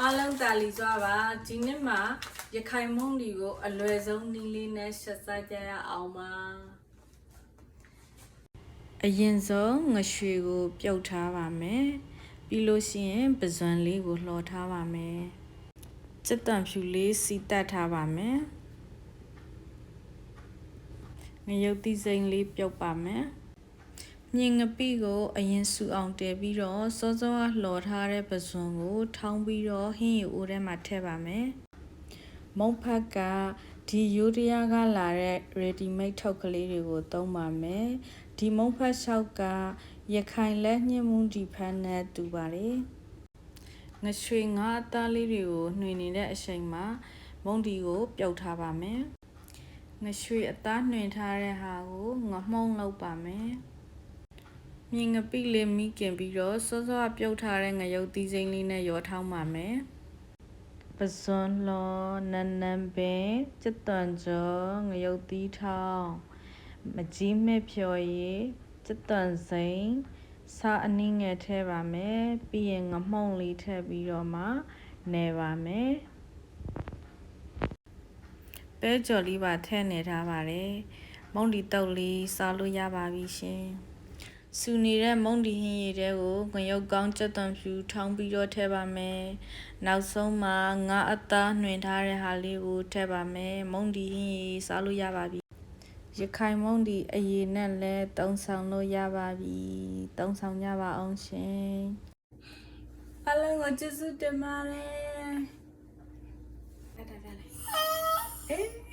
အားလုံးတာလီစွာပါဒီနေ့မှာရခိုင်မုံဒီကိုအလွယ်ဆုံးနည်းလေးနဲ့ရှက်စားကြရအောင်ပါအရင်ဆုံးငရွှေကိုပြုတ်ထားပါမယ်ပြီးလို့ရှိရင်ပဇွန်လေးကိုလှော်ထားပါမယ်စက်တံဖြူလေးစီတက်ထားပါမယ်ငရုတ်သီးစိမ်းလေးပြုတ်ပါမယ်ညင်ငပိကိုအရင်စုအောင်တည်ပြီးတော့စောစောကလှော်ထားတဲ့ပဇွန်ကိုထောင်းပြီးတော့ဟင်းရီအိုးထဲမှာထည့်ပါမယ်မုံဖက်ကဒီရိုးတရားကလာတဲ့ ready made ထုတ်ကလေးတွေကိုသုံးပါမယ်ဒီမုံဖက်လျှောက်ကရခိုင်လက်ညှိမှုဒီဖက်နဲ့တူပါတယ်ငရွှေငါးအသားလေးတွေကိုနှွေနေတဲ့အချိန်မှာမုံဒီကိုပြုတ်ထားပါမယ်ငရွှေအသားနှွင်ထားတဲ့ဟာကိုငမှုံလုပ်ပါမယ်မြင်ငပိလေးမိကင်ပြီးတော့စောစောပြုတ်ထားတဲ့ငရုတ်သီးစိမ်းလေးနဲ့ရောထောင်းပါမယ်ပဇွန်လောနန်းနန်းပင်စက်တံကျော်ငရုတ်သီးထောင်းမကြီးမဲ့ဖြော်ရည်စက်တံစိမ်းစားအနည်းငယ်ထည့်ပါမယ်ပြီးရင်ငမှုံလေးထည့်ပြီးတော့မှနယ်ပါမယ်ပဲကြော်လေးပါထည့်နေထားပါတယ်မုံဒီတုပ်လေးစားလို့ရပါပြီရှင်စူနေတဲ့မုံဒီဟင်းရည်တဲကိုငရုတ်ကောင်းစက်တံဖြူထောင်းပြီးတော့ထည့်ပါမယ်နောက်ဆုံးမှာငါးအသားနှွင်ထားတဲ့ဟာလေးကိုထည့်ပါမယ်မုံဒီဟင်းရည်စားလို့ရပါပြီရခိုင်မုံဒီအရည်နဲ့လည်းတုံးဆောင်လို့ရပါပြီတုံးဆောင်ကြပါအောင်ရှင်အားလုံးကိုကျေးဇူးတင်ပါတယ်အဲ့ဒါလည်းအေး